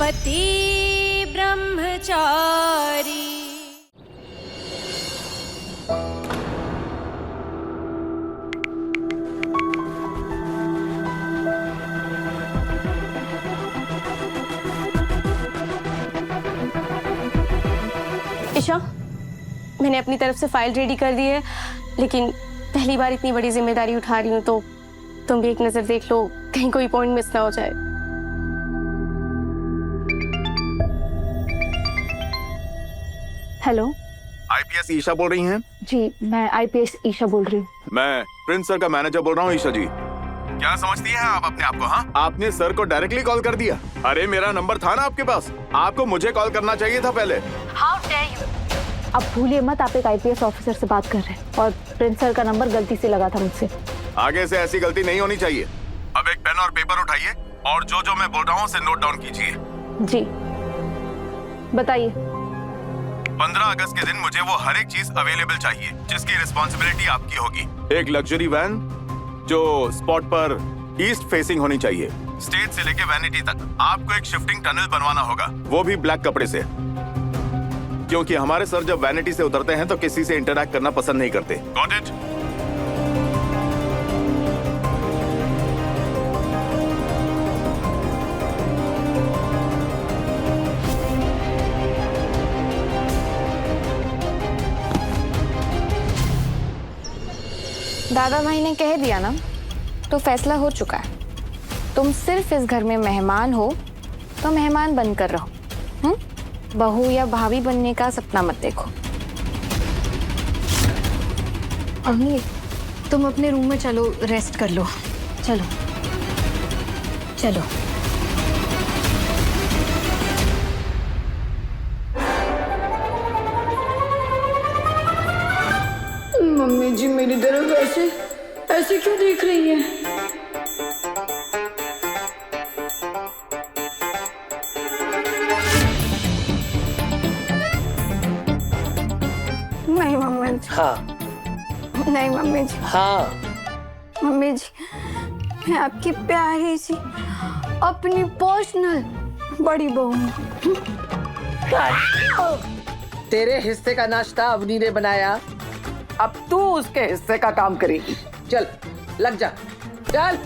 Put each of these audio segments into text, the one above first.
पति ब्रह्मचारी। ईशा, मैंने अपनी तरफ से फाइल रेडी कर दी है, लेकिन पहली बार इतनी बड़ी जिम्मेदारी उठा रही हूँ, तो तुम भी एक नजर देख लो, कहीं कोई पॉइंट मिस ना हो जाए। हेलो, आईपीएस ईशा बोल रही हैं? जी मैं आईपीएस ईशा बोल रही हूँ। मैं प्रिंस सर का मैनेजर बोल रहा हूँ। ईशा जी, क्या समझती हैं आप अपने आप को? हाँ, आपने सर को डायरेक्टली कॉल कर दिया। अरे मेरा नंबर था ना आपके पास, आपको मुझे कॉल करना चाहिए था पहले। How dare you! अब भूलिए मत, आप एक आईपीएस ऑफिसर से बात कर रहे हैं और प्रिंस सर का नंबर गलती से लगा था मुझसे। आगे से ऐसी गलती नहीं होनी चाहिए। अब एक पेन और पेपर उठाइए और जो जो मैं बोल रहा हूँ उसे नोट डाउन कीजिए। जी बताइए। 15 अगस्त के दिन मुझे वो हर एक चीज अवेलेबल चाहिए जिसकी रिस्पॉन्सिबिलिटी आपकी होगी। एक लग्जरी वैन जो स्पॉट पर ईस्ट फेसिंग होनी चाहिए, स्टेज से लेके वैनिटी तक। आपको एक शिफ्टिंग टनल बनवाना होगा, वो भी ब्लैक कपड़े से, क्योंकि हमारे सर जब वैनिटी से उतरते हैं तो किसी से इंटरैक्ट करना पसंद नहीं करते। Got it? दादा भाई ने कह दिया ना, तो फैसला हो चुका है। तुम सिर्फ इस घर में मेहमान हो तो मेहमान बनकर रहो। बहू या भाभी बनने का सपना मत देखो। अम्मी, तुम अपने रूम में चलो, रेस्ट कर लो। चलो चलो। मम्मी जी मेरी तरफ ऐसे ऐसे क्यों देख रही हैं? नहीं मम्मी जी। हाँ नहीं मम्मी जी। हाँ मम्मी जी, मैं आपकी प्यारी सी अपनी पर्सनल बड़ी बहू हूँ। तेरे हिस्से का नाश्ता अवनी ने बनाया, अब तू उसके हिस्से का काम करेगी। चल लग जा, चल।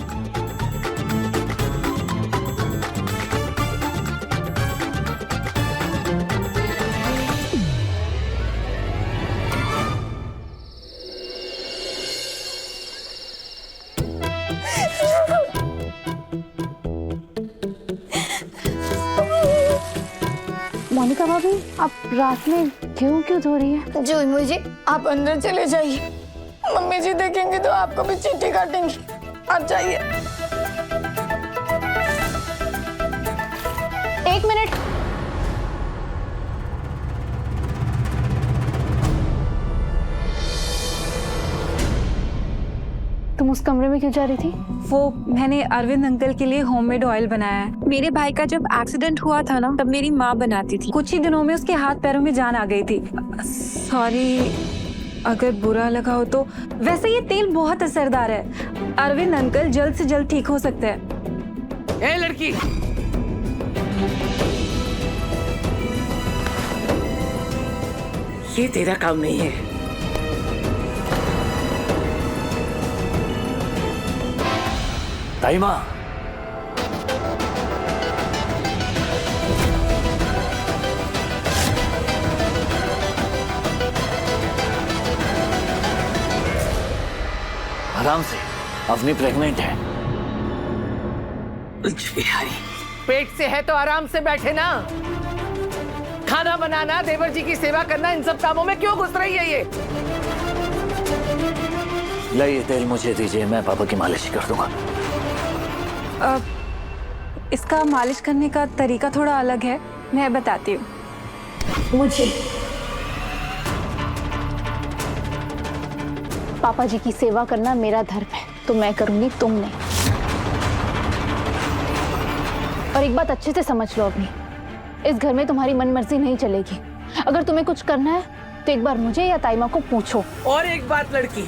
मोनिका भाभी, आप रात में क्यों धो रही है? जो मुझे, आप अंदर चले जाइए। मम्मी जी देखेंगे तो आपको भी चीटी काटेंगी। आप जाइए। एक मिनट। तुम उस कमरे में क्यों जा रही थी? वो मैंने अरविंद अंकल के लिए होममेड ऑयल बनाया है। मेरे भाई का जब एक्सीडेंट हुआ था ना, तब मेरी माँ बनाती थी। कुछ ही दिनों में उसके हाथ पैरों में जान आ गई थी। सॉरी अगर बुरा लगा हो तो। वैसे ये तेल बहुत असरदार है। अरविंद अंकल जल्द से जल्द ठीक हो सकते हैं। ए लड़की, ये तेरा काम नहीं है। ताई माँ, आराम से, अवनी प्रेग्नेंट है। बिहारी, पेट से है तो आराम से बैठे ना। खाना बनाना, देवर जी की सेवा करना, इन सब कामों में क्यों घुस रही है ये? ले ये तेल मुझे दीजिए, मैं पापा की मालिश कर दूंगा। इसका मालिश करने का तरीका थोड़ा अलग है, मैं बताती हूँ। मुझे पापा जी की सेवा करना मेरा धर्म है, तो मैं करूंगी, तुम नहीं। और एक बात अच्छे से समझ लो अपनी, इस घर में तुम्हारी मनमर्जी नहीं चलेगी। अगर तुम्हें कुछ करना है तो एक बार मुझे या ताईमा को पूछो। और एक बात लड़की,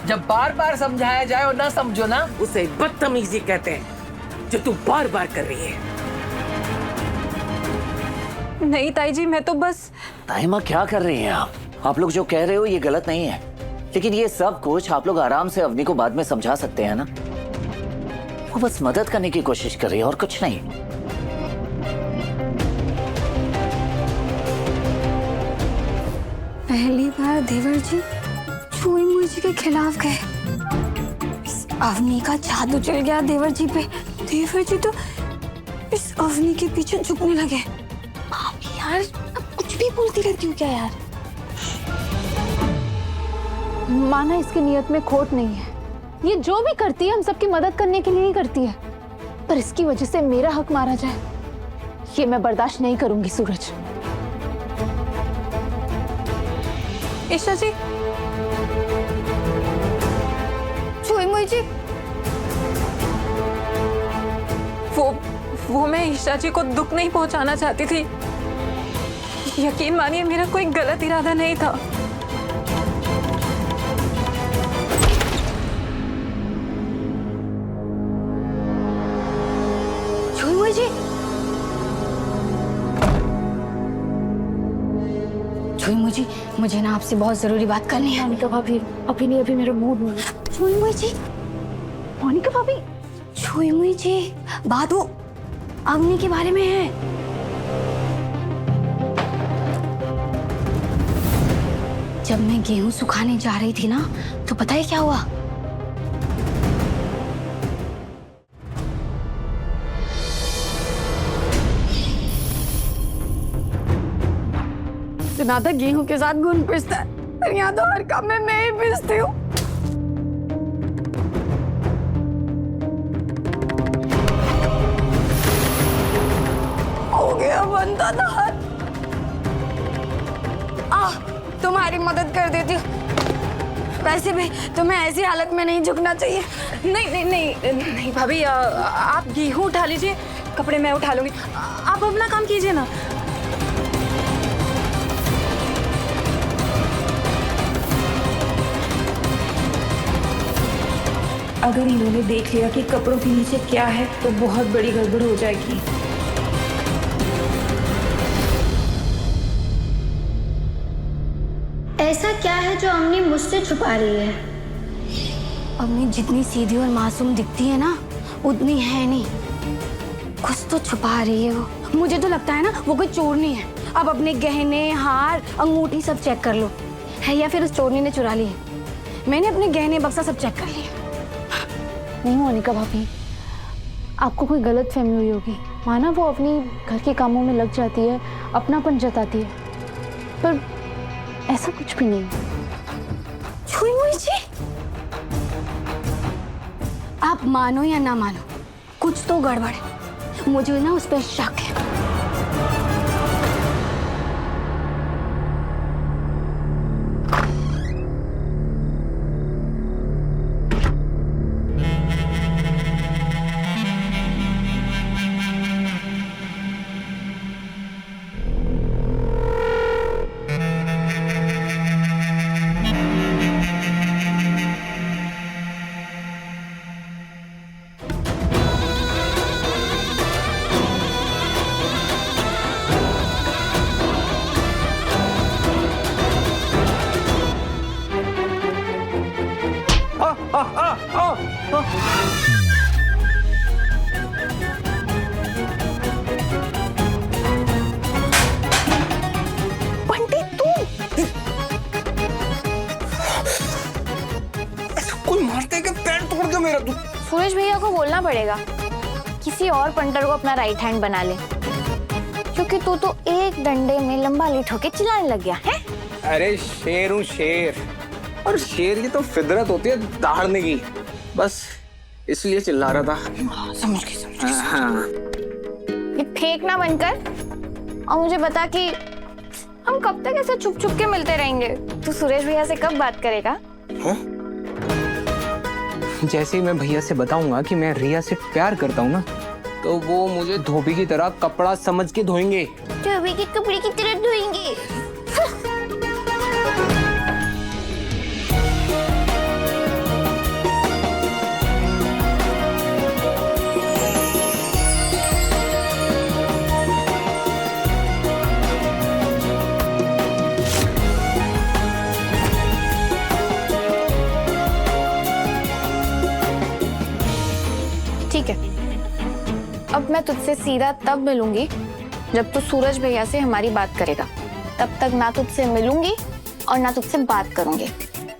जब बार बार समझाया जाए और ना समझो ना, उसे बदतमीजी कहते हैं, जो तू बार बार कर रही है। नहीं ताई जी, मैं तो बस। ताइमा क्या कर रही हैं आप लोग जो कह रहे हो ये गलत नहीं है, लेकिन ये सब कुछ आप लोग आराम से अवनी को बाद में समझा सकते हैं ना। वो बस मदद करने की कोशिश कर रही है और कुछ नहीं। पहली बार देवर जी छुई मुझी के खिलाफ गए। इस अवनी का जादू चल गया देवर जी पे। देवर जी तो इस अवनी के पीछे झुकने लगे। भाभी यार, अब कुछ भी बोलती रहती हूँ क्या यार। माना इसकी नियत में खोट नहीं है, ये जो भी करती है हम सबकी मदद करने के लिए ही करती है, पर इसकी वजह से मेरा हक मारा जाए ये मैं बर्दाश्त नहीं करूंगी सूरज। ईशा जी, छुई मुझी, वो मैं ईशा जी को दुख नहीं पहुंचाना चाहती थी। यकीन मानिए मेरा कोई गलत इरादा नहीं था। छुई मुझी, छुई मुझी, मुझे ना आपसे बहुत जरूरी बात करनी है। मोनिका भाभी अभी नहीं, अभी मेरा मूड नहीं है। छुई मुझी, मोनिका भाभी, छुई मुझी, बात वो अग्नि के बारे में है। जब मैं गेहूं सुखाने जा रही थी ना, तो पता है क्या हुआ? सुना गेहूं के साथ गुण पिसता है, पर यहाँ तो हर काम में मैं ही पिसती हूँ। हो गया बनता था हाथ। तुम्हारी मदद कर देती हूँ। वैसे भी तुम्हें ऐसी हालत में नहीं झुकना चाहिए। नहीं भाभी, आप गेहूं उठा लीजिए, कपड़े मैं उठा लूंगी। आप अपना काम कीजिए ना। अगर इन्होंने देख लिया कि कपड़ों के नीचे क्या है तो बहुत बड़ी गड़बड़ हो जाएगी। ऐसा क्या है जो अम्मी मुझसे छुपा रही है? अम्मी जितनी सीधी और मासूम दिखती है ना, उतनी है नहीं। कुछ तो छुपा रही है वो। मुझे तो लगता है ना वो कोई चोरनी है। अब अपने गहने, हार, अंगूठी सब चेक कर लो, है या फिर उस चोरनी ने चुरा लिए। मैंने अपने गहने बक्सा सब चेक कर लिए। नहीं मोनिका भाभी, आपको कोई गलत फहमी हुई होगी। माना वो अपनी घर के कामों में लग जाती है, अपनापन जताती है, पर ऐसा कुछ भी नहीं। छुई मुझे, आप मानो या ना मानो, कुछ तो गड़बड़ है। मुझे ना उस पर शक है। बंटी तू कोई मारते के पैर तोड़ दे मेरा तू। सूरज भैया को बोलना पड़ेगा किसी और पंटर को अपना राइट हैंड बना ले, क्योंकि तू तो एक डंडे में लंबा लेट होके चिल्लाने लग गया है। अरे शेर हूँ शेर, और शेर की तो फितरत होती है दहाड़ने की, बस इसलिए चिल्ला रहा था। समझ गई। हाँ। ये फेंकना बनकर और मुझे बता कि हम कब तक ऐसे छुप छुप के मिलते रहेंगे? तू सुरेश भैया से कब बात करेगा? हाँ? जैसे ही मैं भैया से बताऊंगा कि मैं रिया से प्यार करता हूँ ना, तो वो मुझे धोबी की तरह कपड़ा समझ के धोएंगे। धोबी के कपड़े की तरह धोएंगे? अब मैं तुझसे सीधा तब मिलूंगी जब तू सूरज भैया से हमारी बात करेगा। तब तक ना तुझसे मिलूंगी और ना तुझसे बात करूंगी।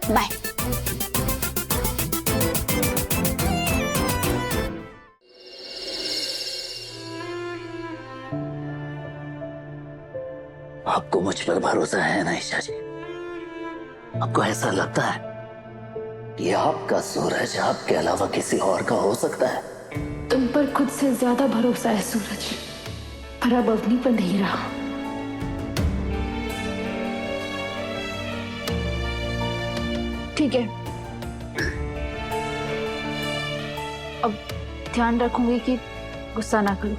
बाय। आपको मुझ पर भरोसा है ना ईशा जी? आपको ऐसा लगता है कि आपका सूरज आपके अलावा किसी और का हो सकता है? तुम पर खुद से ज्यादा भरोसा है सूरज, पर अब अवनी पर नहीं रहा। ठीक है, अब ध्यान रखूंगी कि गुस्सा ना करूं।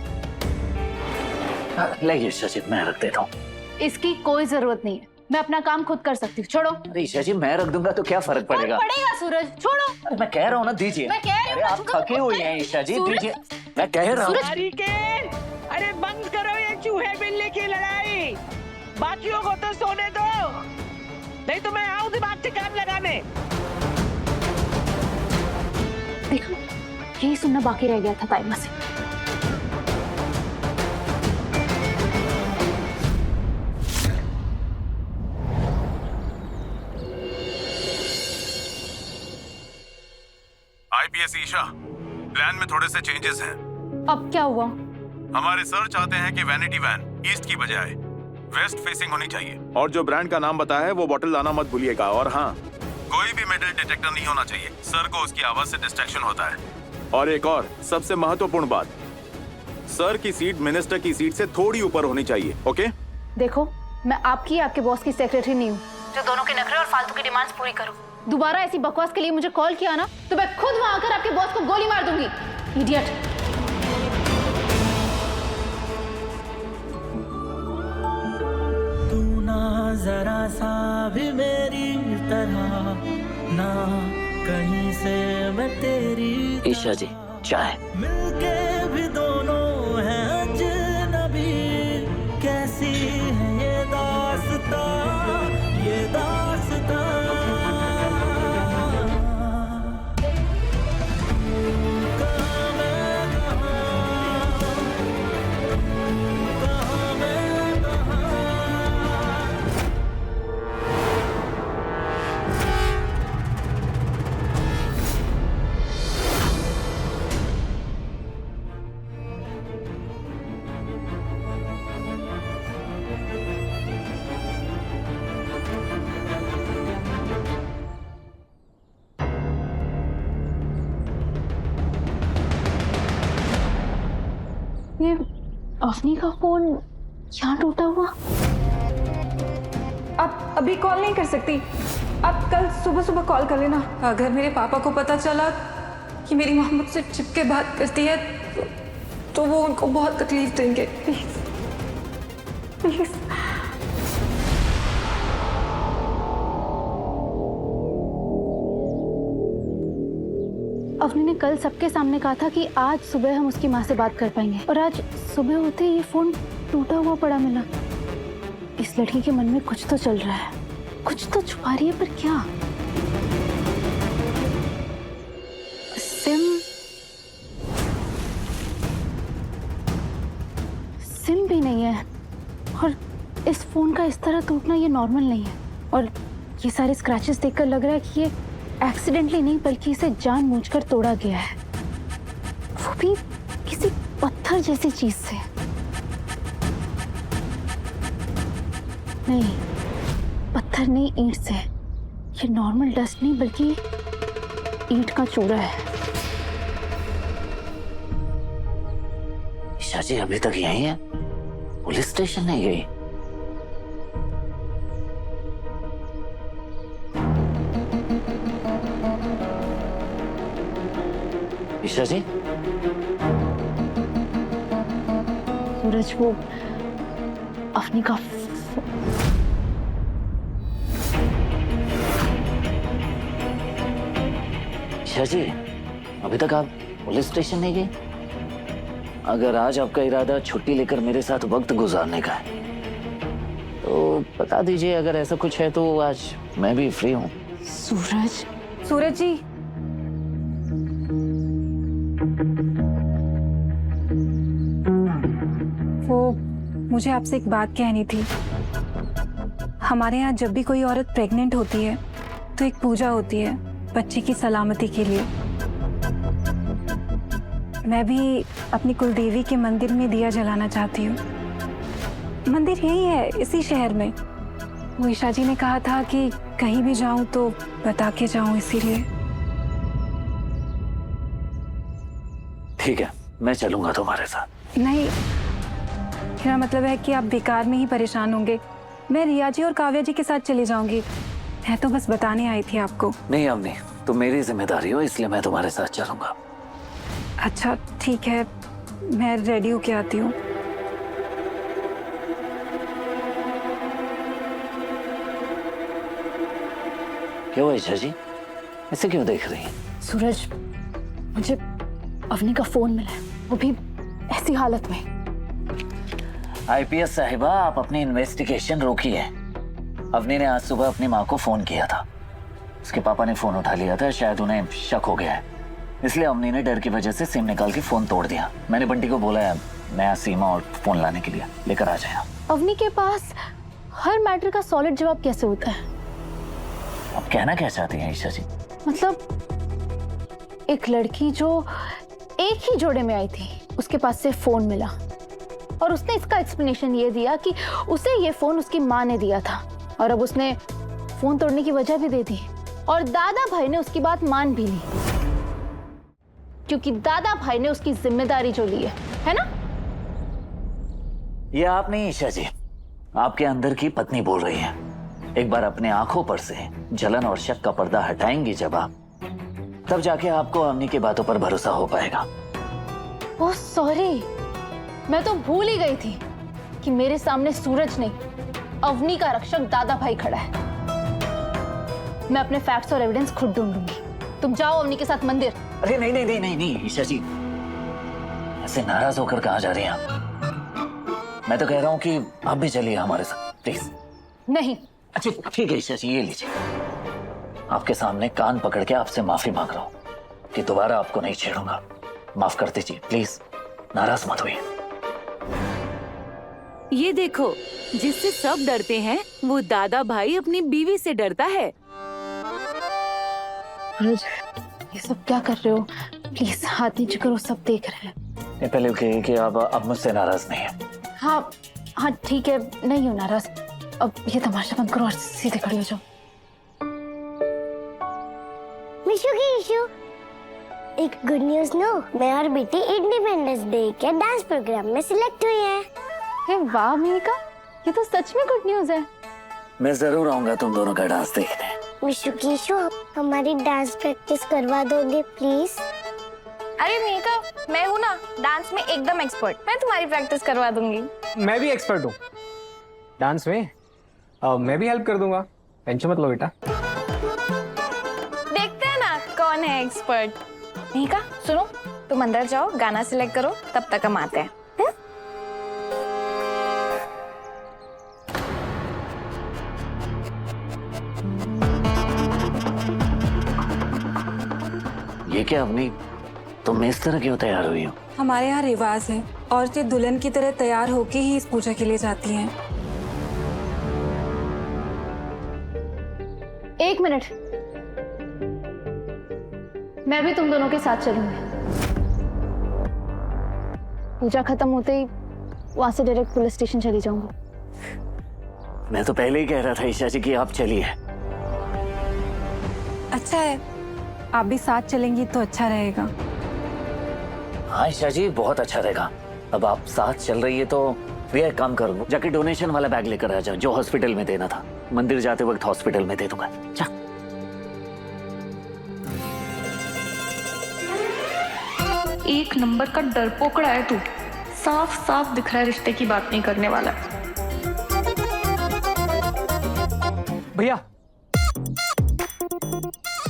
ले ईशा जी, मैं रख देता हूँ। इसकी कोई जरूरत नहीं है, मैं अपना काम खुद कर सकती हूँ। छोड़ो। अरे ईशा जी, मैं रख दूंगा तो क्या फर्क पड़ेगा? पड़ेगा सूरज, छोड़ो। अरे मैं कह रहा हूँ ना, दीजिए। मैं कह रही हूँ अरे ना, आप छोड़ो, थके हुए हैं ईशा जी, सूरज। दीजिए। मैं कह रहा हूँ। अरे बंद करो ये चूहे बिल्ली की लड़ाई। बाकियों को तो सोने दो, नहीं तो मैं आऊं दिमाग से काम लगाने। देखो, यही सुनना बाकी रह गया था ताइमा से। आईपीएस ईशा, प्लान में थोड़े से चेंजेस हैं। अब क्या हुआ? हमारे सर चाहते हैं कि वैनिटी वैन ईस्ट की बजाय वेस्ट फेसिंग होनी चाहिए, और जो ब्रांड का नाम बताया है वो बॉटल लाना मत भूलिएगा। और हाँ, कोई भी मेटल डिटेक्टर नहीं होना चाहिए, सर को उसकी आवाज से डिस्ट्रैक्शन होता है। और एक और सबसे महत्वपूर्ण बात, सर की सीट मिनिस्टर की सीट से थोड़ी ऊपर होनी चाहिए। ओके? देखो, मैं आपके बॉस की सेक्रेटरी नहीं हूँ जो दोनों के नखरे और फालतू की डिमांड्स पूरी करूँ। दोबारा ऐसी बकवास के लिए मुझे कॉल किया ना, तो मैं खुद वहां आकर आपके बॉस को गोली मार दूंगी। इडियट। तू ना जरा सा भी मेरी तरह, ना कहीं से मैं तेरी। ईशा जी, चाय। मिलके भी दोनों हैं अजनबी, कैसी है ये दास्तां, ये दास्तां। ये अवनी का फोन यहाँ टूटा हुआ। आप अभी कॉल नहीं कर सकती, आप कल सुबह सुबह कॉल कर लेना। अगर मेरे पापा को पता चला कि मेरी माँ मुझसे चिपके बात करती है तो वो उनको बहुत तकलीफ देंगे। Please please. अवनी ने कल सबके सामने कहा था कि आज सुबह हम उसकी माँ से बात कर पाएंगे, और आज सुबह होते ही ये फोन टूटा हुआ पड़ा मिला। इस लड़की के मन में कुछ तो चल रहा है, कुछ तो छुपा रही है, पर क्या? सिम भी नहीं है, और इस फोन का इस तरह टूटना ये नॉर्मल नहीं है। और ये सारे स्क्रैचेस देखकर लग रहा है कि ये एक्सीडेंटली नहीं बल्कि इसे जानबूझकर तोड़ा गया है, वो भी किसी पत्थर जैसी चीज से। नहीं, पत्थर नहीं, ईंट से। ये नॉर्मल डस्ट नहीं बल्कि ईंट का चूरा है। ईशा जी अभी तक यहीं है, पुलिस स्टेशन नहीं गई? ईशा जी, सूरज, वो अवनी का ईशा जी, अभी तक आप पुलिस स्टेशन नहीं गई? अगर आज आपका इरादा छुट्टी लेकर मेरे साथ वक्त गुजारने का है तो बता दीजिए। अगर ऐसा कुछ है तो आज मैं भी फ्री हूँ। सूरज। सूरज जी, वो मुझे आपसे एक बात कहनी थी। हमारे यहाँ जब भी कोई औरत प्रेग्नेंट होती है तो एक पूजा होती है बच्चे की सलामती के लिए। मैं भी अपनी कुलदेवी के मंदिर में दिया जलाना चाहती हूँ। मंदिर यही है, इसी शहर में। वो ईशा जी ने कहा था कि कहीं भी जाऊं तो बता के जाऊं, इसीलिए। ठीक है, मैं चलूंगा तुम्हारे साथ। नहीं, मेरा मतलब है कि आप बेकार में ही परेशान होंगे। मैं रिया जी और काव्या जी के साथ चली जाऊंगी। मैं तो बस बताने आई थी आपको। नहीं अवनी, तुम मेरी जिम्मेदारी हो, इसलिए मैं तुम्हारे साथ चलूंगा। अच्छा ठीक है, मैं रेडी होके आती हूँ। क्या हुआ ईशा जी, ऐसे क्यों देख रही हैं? सूरज, मुझे अवनी का फोन मिला है, वो भी ऐसी हालत में। आईपीएस साहिबा, आप अपनी इन्वेस्टिगेशन रोकिए। अवनी ने आज सुबह अपनी माँ को फोन किया था। उसके पापा ने फोन उठा लिया था, शायद उन्हें शक हो गया है, इसलिए अवनी ने डर की वजह से सिम निकाल के फोन तोड़ दिया। मैंने बंटी को बोला है नया सिम और फोन लाने के लिए लेकर आ जाएगा। अवनी के पास हर मैटर का सॉलिड जवाब कैसे होता है? आप कहना क्या चाहती हैं ईशा जी? मतलब एक लड़की जो एक ही जोड़े में आई थी, उसके पास से फोन मिला और उसने इसका एक्सप्लेनेशन ये दिया कि उसे ये फोन उसकी माँ ने दिया था, और अब उसने फोन तोड़ने की वजह भी दे दी, और दादा भाई ने उसकी बात मान भी ली, क्योंकि दादा भाई ने उसकी जिम्मेदारी जो ली है ना? ये आप नहीं ईशा जी, आपके अंदर की पत्नी बोल रही है। एक बार अपने आंखों पर से जलन और शक का पर्दा हटाएंगी जब आप, तब जाके आपको अवनी की बातों पर भरोसा हो पाएगा। ओह सॉरी, मैं तो भूल ही गई थी कि मेरे सामने सूरज नहीं, अवनी का रक्षक दादा भाई खड़ा है। मैं अपने फैक्ट्स और एविडेंस खुद ढूंढूंगी। तुम जाओ अवनी के साथ मंदिर। अरे नहीं नहीं नहीं नहीं नहीं ईशा जी, ऐसे नाराज होकर कहाँ जा रही हैं आप? मैं तो कह रहा हूँ कि आप भी चलिए हमारे साथ प्लीज। नहीं। अच्छा ठीक है ईशा जी, ये लीजिए, आपके सामने कान पकड़ के आपसे माफी मांग रहा हूँ कि दोबारा आपको नहीं छेड़ूंगा। माफ कर दीजिए प्लीज, नाराज मत होइए। ये देखो, जिससे सब डरते हैं वो दादा भाई अपनी बीवी से डरता है। ये सब क्या कर रहे हो? प्लीज हाथ नीचे करो, सब देख रहे हैं। ये पहले कहिए कि आप अब मुझसे नाराज नहीं है। हाँ हाँ ठीक है, नहीं हो नाराज। अब ये तमाशा बंद करो और सीधे खड़े हो जाओ। मिशु की इशू, एक गुड न्यूज नो, मैं और बेटी इंडिपेंडेंस डे के डांस प्रोग्राम में सिलेक्ट हुई हैं। हे वाह मेनिका, ये तो सच में गुड न्यूज है। मैं जरूर आऊंगा तुम दोनों का डांस देखने। मिशु की इशू, हमारी डांस प्रैक्टिस करवा दोगे प्लीज? अरे मेका, मैं हूँ ना डांस में एकदम एक्सपर्ट, मैं तुम्हारी प्रैक्टिस करवा दूंगी। मैं भी एक्सपर्ट हूँ डांस में, मैं भी हेल्प कर दूंगा, टेंशन मत लो बेटा। देखते हैं ना कौन है एक्सपर्ट। मेका सुनो, तुम अंदर जाओ, गाना सिलेक्ट करो, तब तक हम आते हैं। ये क्या अवनी, तुम इस तरह क्यों तैयार हुई हो? हमारे यहाँ रिवाज है, औरतें दुल्हन की तरह तैयार होके ही इस पूजा के लिए जाती हैं। एक मिनट, मैं भी तुम दोनों के साथ चलूंगी। पूजा खत्म होते ही वहां से डायरेक्ट पुलिस स्टेशन चली जाऊंगी। मैं तो पहले ही कह रहा था ईशा जी कि आप चलिए। अच्छा है, आप भी साथ चलेंगी तो अच्छा रहेगा। हाँ ईशा जी, बहुत अच्छा रहेगा। अब आप साथ चल रही है तो भैया एक काम करो, जाके डोनेशन वाला बैग लेकर आ जाओ जो हॉस्पिटल में देना था। मंदिर जाते वक्त हॉस्पिटल में दे दूंगा। जा। एक नंबर का डरपोकड़ा है तू, साफ साफ दिख रहा है रिश्ते की बात नहीं करने वाला। भैया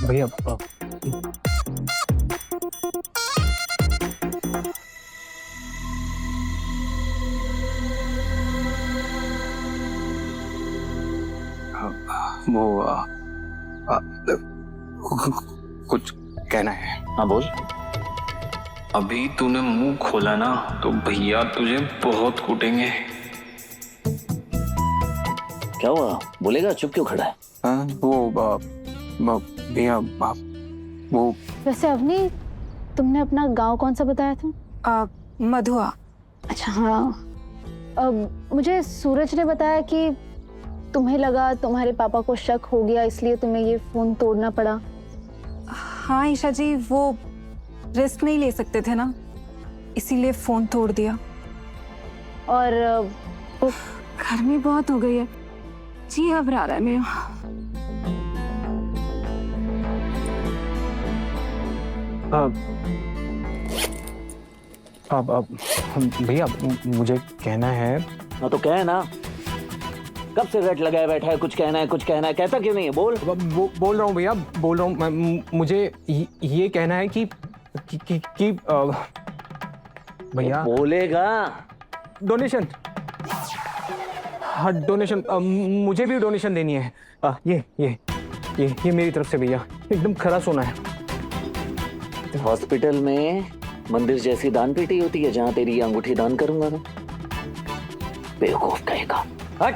भैया वो कुछ कहना है? हाँ बोल। अभी तूने मुंह खोला ना तो भैया तुझे बहुत कूटेंगे। क्या हुआ? बोलेगा, चुप क्यों खड़ा है? हाँ, वो भैया वो वैसे अवनी, तुमने अपना गांव कौन सा बताया था? मधुआ। अच्छा हाँ, मुझे सूरज ने बताया कि तुम्हें लगा तुम्हारे पापा को शक हो गया, इसलिए तुम्हें ये फोन तोड़ना पड़ा। हाँ ईशा जी, वो रिस्क नहीं ले सकते थे ना, इसीलिए फोन तोड़ दिया। और गर्मी बहुत हो गई है, जी घबरा रहा है मेरा। अब भैया मुझे कहना है। हाँ तो कह ना, कब से रट लगाए बैठा है, कुछ कहना है कुछ कहना है, कहता क्यों नहीं है? बोल। बोल रहा हूँ भैया, बोल रहा हूँ। मुझे ये कहना है कि भैया बोलेगा। डोनेशन। हाँ डोनेशन, मुझे भी डोनेशन देनी है। ये मेरी तरफ से भैया, एकदम खरा सोना है। हॉस्पिटल में मंदिर जैसी दान पेटी होती है जहां तेरी अंगूठी दान करूंगा मैं। बेवकूफ कहेगा। हट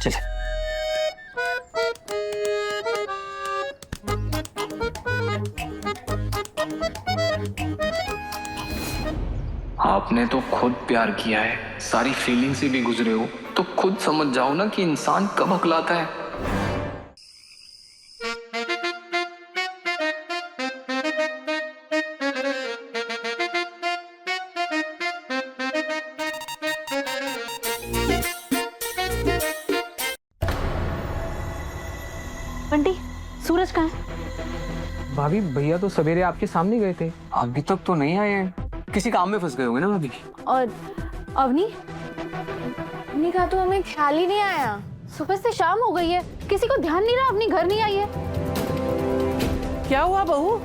चल। आपने तो खुद प्यार किया है, सारी फीलिंग से भी गुजरे हो, तो खुद समझ जाओ ना कि इंसान कब हकलाता है। बंटी, सूरज कहाँ है? भाभी भैया तो सवेरे आपके सामने गए थे, अभी तक तो नहीं आए हैं। किसी काम में फंस गए होंगे ना भाभी। और अवनी? अवनी का तो हमें ख्याल ही नहीं आया। सुबह से शाम हो गई है, किसी को ध्यान नहीं रहा अपनी घर नहीं आई है। क्या हुआ बहू?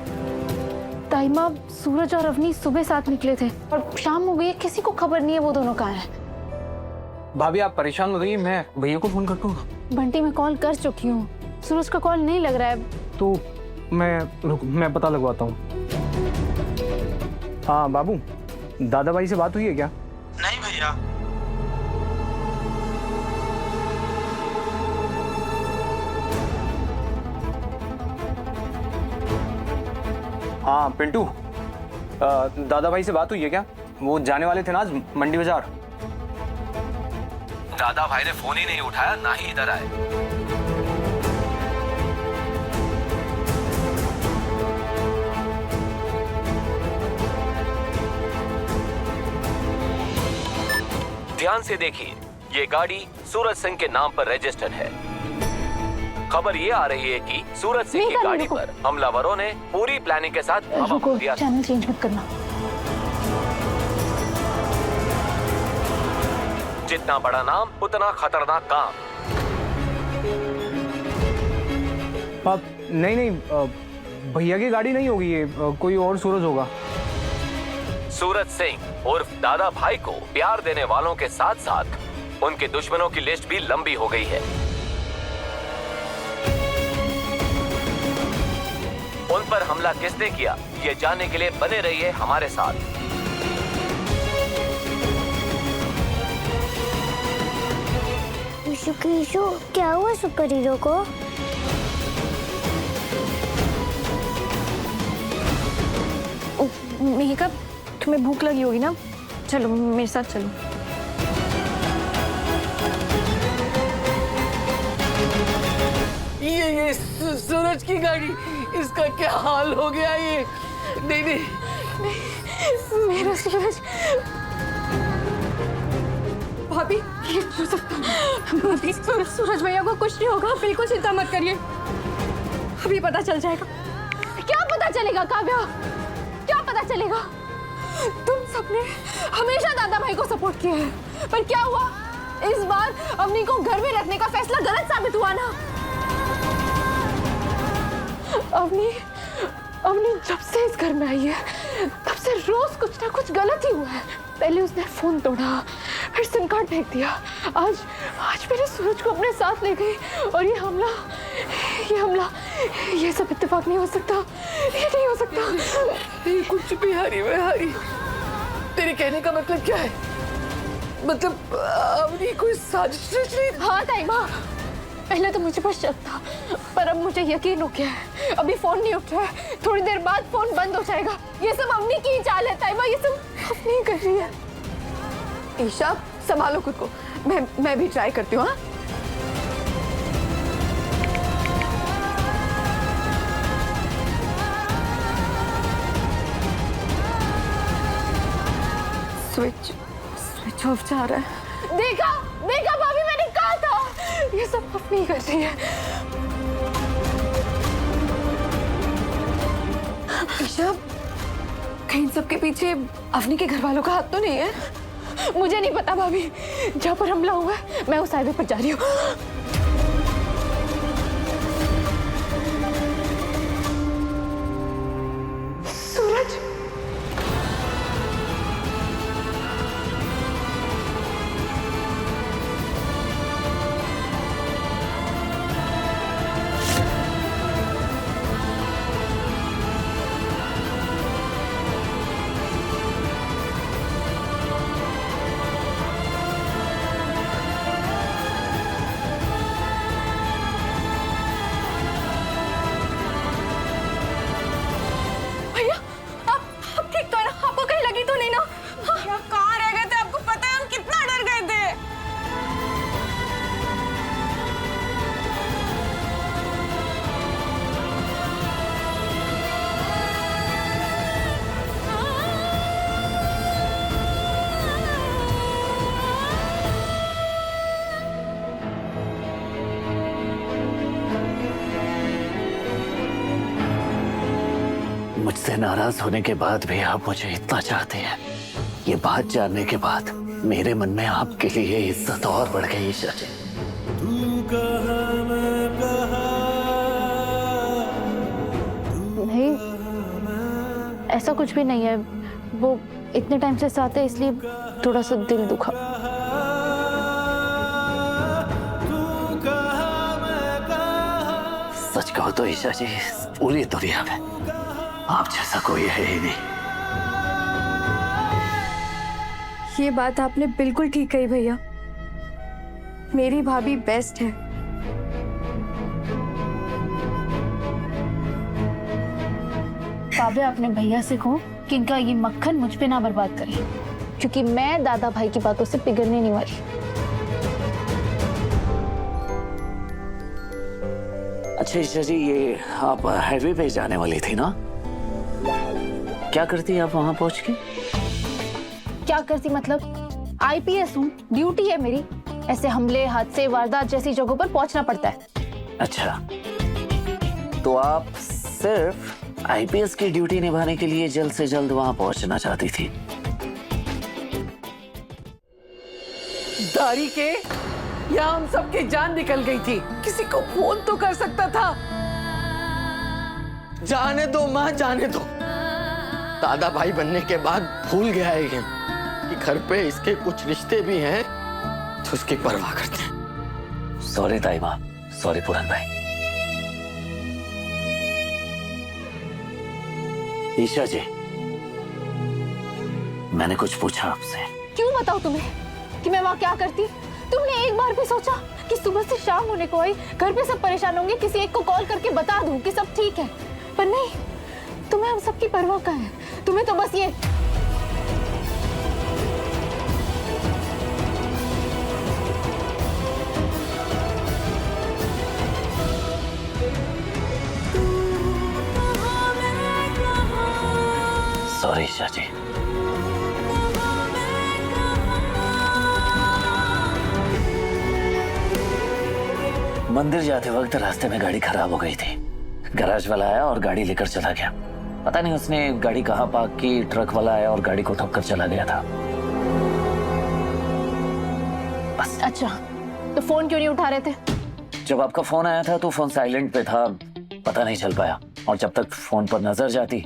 ताइमा, सूरज और अवनी सुबह साथ निकले थे और शाम हो गई है, किसी को खबर नहीं है वो दोनों कहाँ हैं। भाभी आप परेशान मत होइए, मैं भैया को फोन कर दूंगा। बंटी, मैं कॉल कर चुकी हूँ, सूरज का कॉल नहीं लग रहा है। तो मैं पता लगवाता हूँ। हाँ बाबू, दादा भाई से बात हुई है क्या? नहीं भैया। हाँ पिंटू, दादा भाई से बात हुई है क्या? वो जाने वाले थे ना आज मंडी बाजार। दादा भाई ने फोन ही नहीं उठाया, ना ही इधर आए। ध्यान से देखिए, ये गाड़ी सूरज सिंह के नाम पर रजिस्टर्ड है। खबर ये आ रही है कि सूरज सिंह की गाड़ी पर हमलावरों ने पूरी प्लानिंग के साथ हमला किया। चैनल चेंज मत करना। जितना बड़ा नाम उतना खतरनाक काम। नहीं, भैया की गाड़ी नहीं होगी ये, कोई और सूरज होगा। सूरज सिंह उर्फ दादा भाई को प्यार देने वालों के साथ साथ उनके दुश्मनों की लिस्ट भी लंबी हो गई है। उन पर हमला किसने किया, ये जानने के लिए बने रहिए हमारे साथ। ईशु, क्या हुआ सुपर हीरो को? मेघा, तुम्हें भूख लगी होगी ना, चलो मेरे साथ चलो। ये सूरज की गाड़ी, इसका क्या हाल हो गया ये? नहीं, मेरा सूरज। भाभी, ये भाभी, सूरज भैया को कुछ नहीं होगा, बिल्कुल चिंता मत करिए, अभी पता चल जाएगा। क्या पता चलेगा काव्या? क्या पता चलेगा? तुम सबने हमेशा दादा भाई को सपोर्ट किया है, पर क्या हुआ? इस बार अवनी को घर में रखने का फैसला गलत साबित हुआ ना। अवनी जब से इस घर में आई है, तब से रोज कुछ ना कुछ गलत ही हुआ है। पहले उसने फोन तोड़ा, फिर सिम कार्ड फेंक दिया, आज मेरे सूरज को अपने साथ ले गई और ये हमला ये हमला, ये सब इत्तेफाक नहीं हो सकता, ये नहीं हो सकता। ये कुछ भी हरी में हरी, तेरे कहने का मतलब क्या है? मतलब अवनी कोई साजिश रच रही? हाँ ताई माँ, पहले तो मुझे बस शक था, पर अब मुझे यकीन हो गया है। अभी फोन नहीं उठ रहा है, थोड़ी देर बाद फोन बंद हो जाएगा। ये सब अवनी की ही चाल है ताई माँ, ये सब अवनी कर रही है। ईशा संभालो खुद को, मैं भी ट्राई करती हूँ। हाँ स्विच ऑफ जा रहा है। देखा देखा भाभी, मैंने कहा था ये सब अपनी कर रही है। ईशा, कहीं इन सबके पीछे अवनी के घर वालों का हाथ तो नहीं है? मुझे नहीं पता भाभी, जहाँ पर हमला हुआ है मैं उस हाईवे पर जा रही हूँ। सूरज, मुझसे नाराज होने के बाद भी आप मुझे इतना चाहते हैं, ये बात जानने के बाद मेरे मन में आपके लिए इज्जत और बढ़ गई। ईशा जी, नहीं, ऐसा कुछ भी नहीं है। वो इतने टाइम से साथ है, इसलिए थोड़ा सा दिल दुखा। सच कहो तो ईशा जी, पूरी दुनिया में आप जैसा कोई है ही नहीं। ये बात आपने बिल्कुल ठीक कही भैया, मेरी भाभी बेस्ट है। काव्या, अपने भैया से कहो कि इनका ये मक्खन मुझ पे ना बर्बाद करें, क्योंकि मैं दादा भाई की बातों से पिघलने नहीं वाली। अच्छा ईशा जी, ये आप हाईवे पे जाने वाली थी ना? क्या करती आप वहां पहुंच के? क्या करती मतलब? आईपीएस हूँ, ड्यूटी है मेरी। ऐसे हमले, हादसे, वारदात जैसी जगहों पर पहुंचना पड़ता है। अच्छा, तो आप सिर्फ आईपीएस की ड्यूटी निभाने के लिए जल्द से जल्द वहां पहुंचना चाहती थी? दारी के यहाँ हम सबकी जान निकल गई थी, किसी को फोन तो कर सकता था। जाने दो माँ, जाने दो। दादा भाई बनने के बाद भूल गया है ये कि घर पे इसके कुछ रिश्ते भी हैं तो उसकी परवाह करते हैं। सॉरी ताई माँ, सॉरी पूरन भाई। ईशा जी, मैंने कुछ पूछा आपसे। क्यों बताओ तुम्हें कि मैं वहाँ क्या करती? तुमने एक बार भी सोचा कि सुबह से शाम होने को आई, घर पे सब परेशान होंगे, किसी एक को कॉल करके बता दूं कि सब ठीक है? पर नहीं, तुम्हें हम सबकी परवाह का है। तुम्हें तो बस ये सॉरी ईशा जी। मंदिर जाते वक्त रास्ते में गाड़ी खराब हो गई थी। गैराज वाला आया और गाड़ी लेकर चला गया। पता नहीं उसने गाड़ी कहाँ पार्क की, ट्रक वाला आया और गाड़ी को ठोक कर चला गया था। बस। अच्छा, तो फोन क्यों नहीं उठा रहे थे? जब आपका फोन आया था तो फोन साइलेंट पे था, पता नहीं चल पाया। और जब तक फोन पर नजर जाती,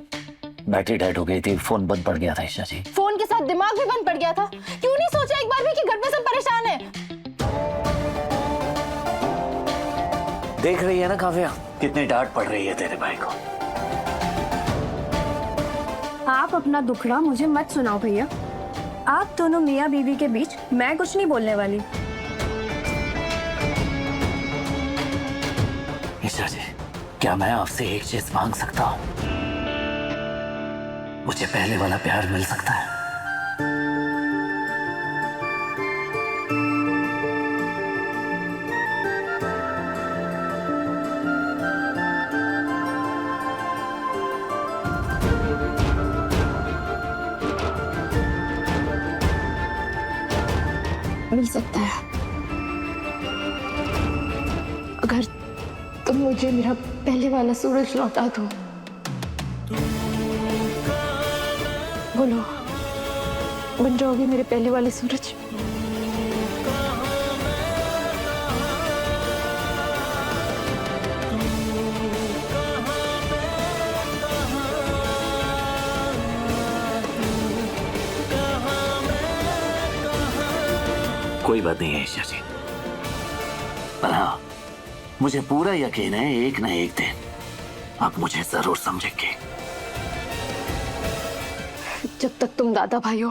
बैटरी डेड हो गई थी, फोन बंद पड़ गया था। ईशा जी, फोन के साथ दिमाग भी बंद पड़ गया था। क्यों नहीं सोचा एक बार भी कि घर पे सब परेशान है? देख रही है ना काव्या, कितनी डांट पड़ रही है तेरे भाई को। आप अपना दुखड़ा मुझे मत सुनाओ भैया। आप दोनों मियाँ बीवी के बीच मैं कुछ नहीं बोलने वाली। ईशा जी, क्या मैं आपसे एक चीज मांग सकता हूँ? मुझे पहले वाला प्यार मिल सकता है? मिल सकता है अगर तुम मुझे मेरा पहले वाला सूरज लौटा दो। बोलो, बन जाओगे मेरे पहले वाले सूरज? कोई बात नहीं है ईशा जी, पर हाँ, मुझे पूरा यकीन है एक न एक दिन आप मुझे जरूर समझेंगे। जब तक तुम दादा भाई हो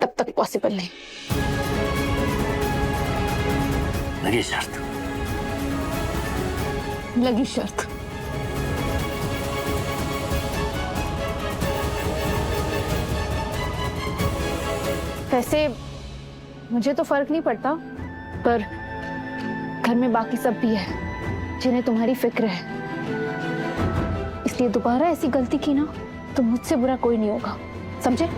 तब तक पॉसिबल नहीं। लगी शर्त? लगी शर्त। वैसे मुझे तो फर्क नहीं पड़ता, पर घर में बाकी सब भी है जिन्हें तुम्हारी फिक्र है। इसलिए दोबारा ऐसी गलती की ना तो मुझसे बुरा कोई नहीं होगा, समझे?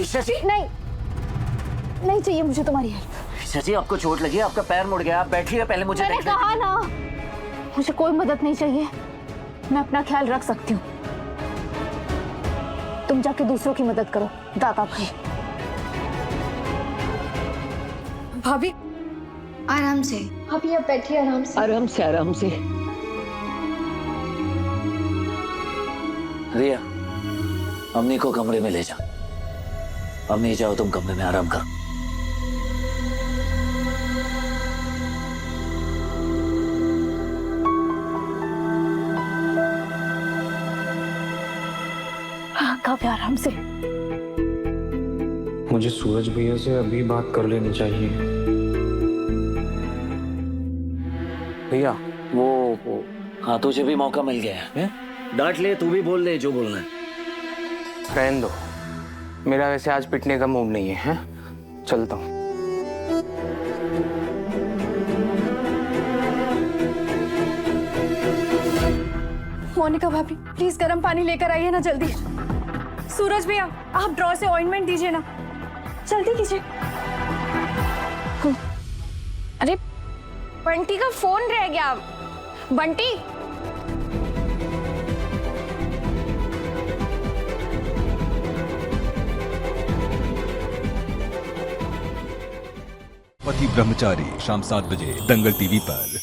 ईशा जी, नहीं चाहिए मुझे तुम्हारी हेल्प। ईशा जी, आपको चोट लगी, आपका पैर मुड़ गया, आप बैठिए, पहले मुझे मैंने कहा ना, मुझे कोई मदद नहीं चाहिए, मैं अपना ख्याल रख सकती हूँ। तुम जाके दूसरों की मदद करो, दादा भाई। भाभी आराम से। भाभी आप बैठिए आराम से। आराम से, आराम से। रिया, अम्मी को कमरे में ले जाओ। अम्मी जाओ, तुम कमरे में आराम करो। हाँ, काव्य आराम से। मुझे सूरज भैया से अभी बात कर लेनी चाहिए। भैया, वो हाँ, तुझे भी मौका मिल गया है? डांट ले, तू भी बोल ले जो बोलना है। रहने दो, मेरा वैसे आज पिटने का मूड नहीं है, हैं? चलता हूँ। मोनिका भाभी, प्लीज गर्म पानी लेकर आइए ना जल्दी। सूरज भैया, आप ड्रॉ से ऑइंटमेंट दीजिए ना, जल्दी कीजिए। अरे बंटी का फोन रह गया। बंटी, पति ब्रह्मचारी शाम 7 बजे दंगल टीवी पर।